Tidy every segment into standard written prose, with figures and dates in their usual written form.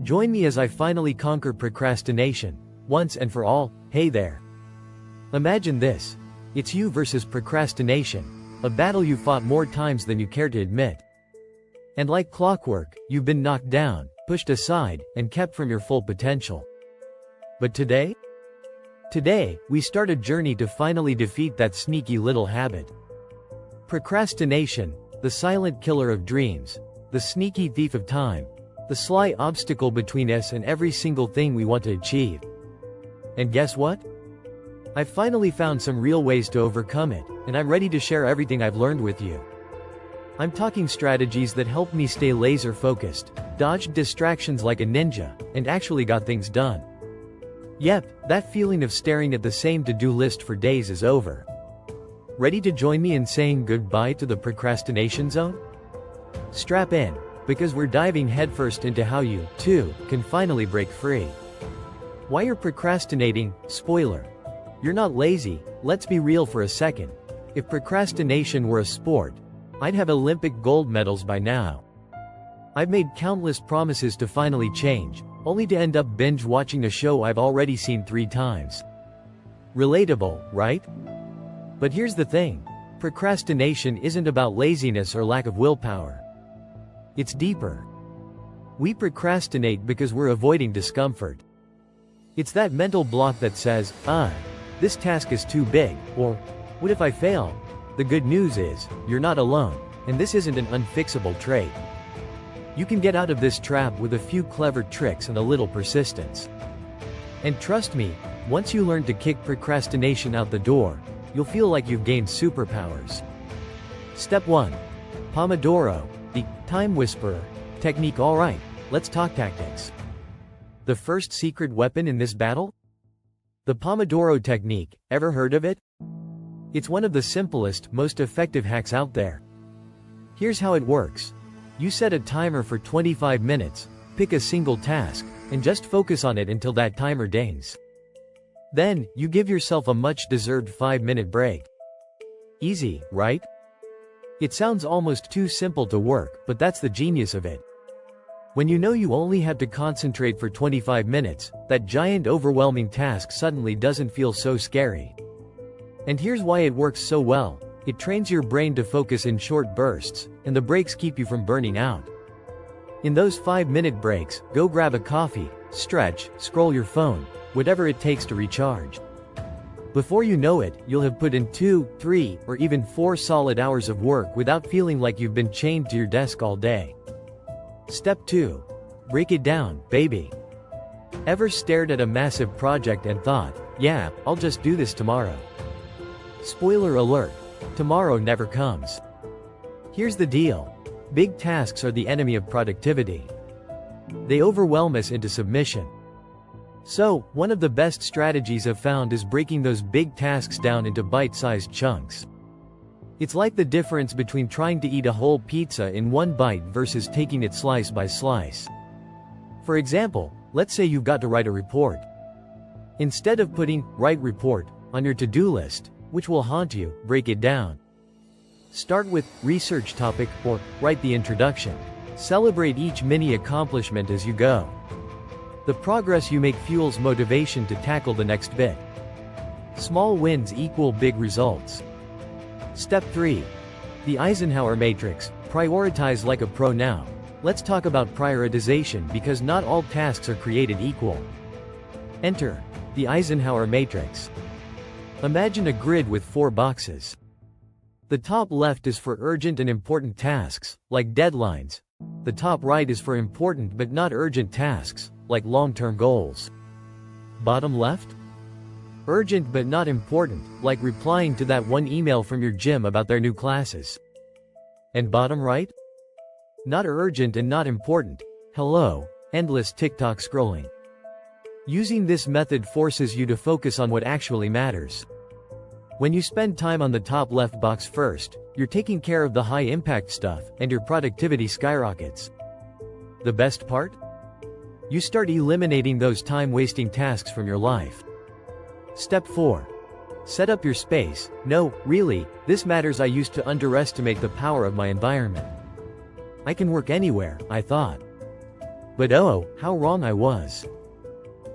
Join me as I finally conquer procrastination, once and for all. Hey there. Imagine this. It's you versus procrastination, a battle you've fought more times than you care to admit. And like clockwork, you've been knocked down, pushed aside, and kept from your full potential. But today, we start a journey to finally defeat that sneaky little habit. Procrastination, the silent killer of dreams, the sneaky thief of time, the sly obstacle between us and every single thing we want to achieve. And guess what? I've finally found some real ways to overcome it, and I'm ready to share everything I've learned with you. I'm talking strategies that help me stay laser focused, dodged distractions like a ninja, and actually got things done. Yep, that feeling of staring at the same to-do list for days is over. Ready to join me in saying goodbye to the procrastination zone? Strap in, because we're diving headfirst into how you, too, can finally break free. Why you're procrastinating? Spoiler. You're not lazy. Let's be real for a second. If procrastination were a sport, I'd have Olympic gold medals by now. I've made countless promises to finally change, only to end up binge watching a show I've already seen 3 times. Relatable, right? But here's the thing. Procrastination isn't about laziness or lack of willpower. It's deeper. We procrastinate because we're avoiding discomfort. It's that mental block that says, this task is too big, or, what if I fail? The good news is, you're not alone, and this isn't an unfixable trait. You can get out of this trap with a few clever tricks and a little persistence. And trust me, once you learn to kick procrastination out the door, you'll feel like you've gained superpowers. Step 1. Pomodoro, the time whisperer technique. Alright, let's talk tactics. The first secret weapon in this battle? The Pomodoro technique. Ever heard of it? It's one of the simplest, most effective hacks out there. Here's how it works. You set a timer for 25 minutes, pick a single task, and just focus on it until that timer dings. Then, you give yourself a much-deserved 5-minute break. Easy, right? It sounds almost too simple to work, but that's the genius of it. When you know you only have to concentrate for 25 minutes, that giant overwhelming task suddenly doesn't feel so scary. And here's why it works so well. It trains your brain to focus in short bursts, and the breaks keep you from burning out. In those 5-minute breaks, go grab a coffee, stretch, scroll your phone, whatever it takes to recharge. Before you know it, you'll have put in 2, 3, or even 4 solid hours of work without feeling like you've been chained to your desk all day. Step 2. Break it down, baby. Ever stared at a massive project and thought, yeah, I'll just do this tomorrow? Spoiler alert. Tomorrow never comes. Here's the deal. Big tasks are the enemy of productivity. They overwhelm us into submission. So, one of the best strategies I've found is breaking those big tasks down into bite-sized chunks. It's like the difference between trying to eat a whole pizza in one bite versus taking it slice by slice. For example, let's say you've got to write a report. Instead of putting "write report" on your to-do list, which will haunt you, break it down. Start with research topic or write the introduction. Celebrate each mini accomplishment as you go. The progress you make fuels motivation to tackle the next bit. Small wins equal big results. Step 3. The Eisenhower Matrix. Prioritize like a pro. Now, let's talk about prioritization because not all tasks are created equal. Enter the Eisenhower Matrix. Imagine a grid with 4 boxes. The top left is for urgent and important tasks, like deadlines. The top right is for important but not urgent tasks, like long-term goals. Bottom left? Urgent but not important, like replying to that one email from your gym about their new classes. And bottom right? Not urgent and not important. Hello, endless TikTok scrolling. Using this method forces you to focus on what actually matters. When you spend time on the top left box first, you're taking care of the high-impact stuff, and your productivity skyrockets. The best part? You start eliminating those time-wasting tasks from your life. Step 4. Set up your space. No, really, this matters. I used to underestimate the power of my environment. I can work anywhere, I thought. But oh, how wrong I was.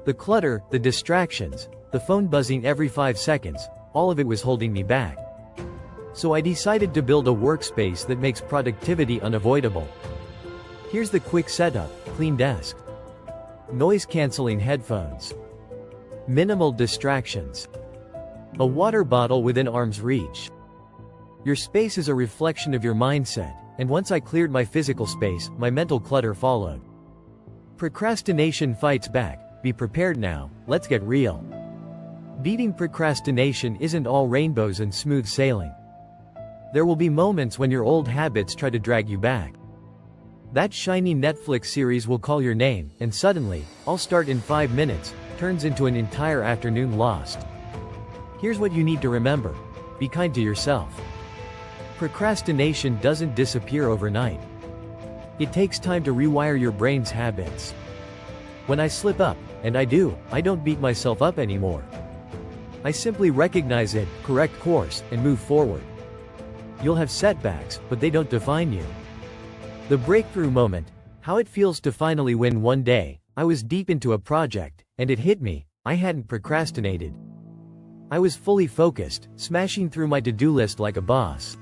The clutter, the distractions, the phone buzzing every 5 seconds, all of it was holding me back. So I decided to build a workspace that makes productivity unavoidable. Here's the quick setup: clean desk, noise-canceling headphones, minimal distractions, a water bottle within arm's reach. Your space is a reflection of your mindset, and once I cleared my physical space, my mental clutter followed. Procrastination fights back. Be prepared now, let's get real. Beating procrastination isn't all rainbows and smooth sailing. There will be moments when your old habits try to drag you back. That shiny Netflix series will call your name, and suddenly, "I'll start in 5 minutes," turns into an entire afternoon lost. Here's what you need to remember: be kind to yourself. Procrastination doesn't disappear overnight. It takes time to rewire your brain's habits. When I slip up, and I do, I don't beat myself up anymore. I simply recognize it, correct course, and move forward. You'll have setbacks, but they don't define you. The breakthrough moment: how it feels to finally win. One day, I was deep into a project, and it hit me: I hadn't procrastinated. I was fully focused, smashing through my to-do list like a boss.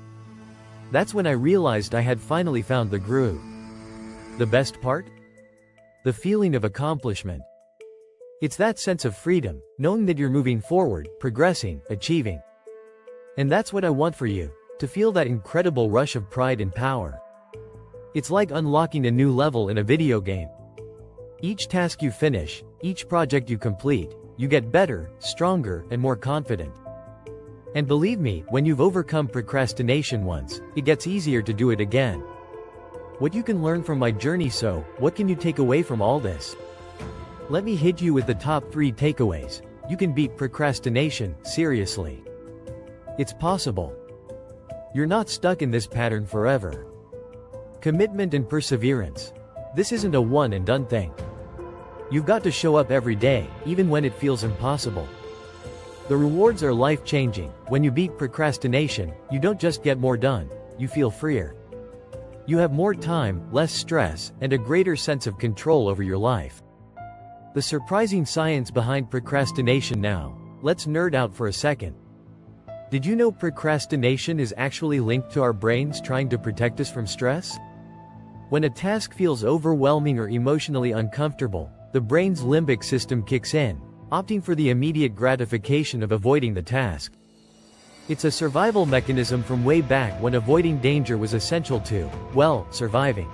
That's when I realized I had finally found the groove. The best part? The feeling of accomplishment. It's that sense of freedom, knowing that you're moving forward, progressing, achieving. And that's what I want for you, to feel that incredible rush of pride and power. It's like unlocking a new level in a video game. Each task you finish, each project you complete, you get better, stronger, and more confident. And believe me, when you've overcome procrastination once, it gets easier to do it again. What you can learn from my journey. So, what can you take away from all this? Let me hit you with the top 3 takeaways. You can beat procrastination, seriously. It's possible. You're not stuck in this pattern forever. Commitment and perseverance. This isn't a one and done thing. You've got to show up every day, even when it feels impossible. The rewards are life-changing. When you beat procrastination, you don't just get more done, you feel freer. You have more time, less stress, and a greater sense of control over your life. The surprising science behind procrastination. Now, let's nerd out for a second. Did you know procrastination is actually linked to our brains trying to protect us from stress? When a task feels overwhelming or emotionally uncomfortable, the brain's limbic system kicks in, opting for the immediate gratification of avoiding the task. It's a survival mechanism from way back when avoiding danger was essential to, well, surviving.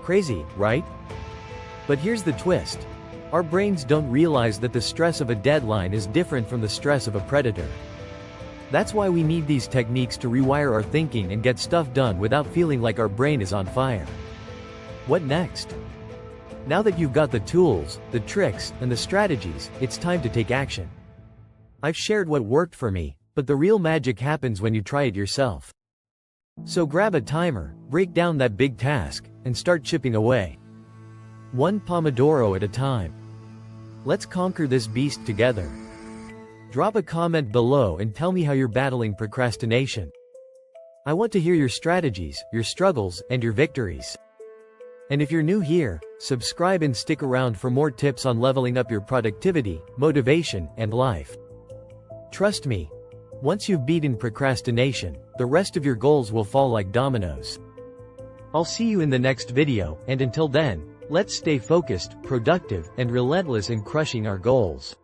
Crazy, right? But here's the twist. Our brains don't realize that the stress of a deadline is different from the stress of a predator. That's why we need these techniques to rewire our thinking and get stuff done without feeling like our brain is on fire. What next? Now that you've got the tools, the tricks, and the strategies, it's time to take action. I've shared what worked for me, but the real magic happens when you try it yourself. So grab a timer, break down that big task, and start chipping away. One Pomodoro at a time. Let's conquer this beast together. Drop a comment below and tell me how you're battling procrastination. I want to hear your strategies, your struggles, and your victories. And if you're new here, subscribe and stick around for more tips on leveling up your productivity, motivation, and life. Trust me, once you've beaten procrastination, the rest of your goals will fall like dominoes. I'll see you in the next video, and until then, let's stay focused, productive, and relentless in crushing our goals.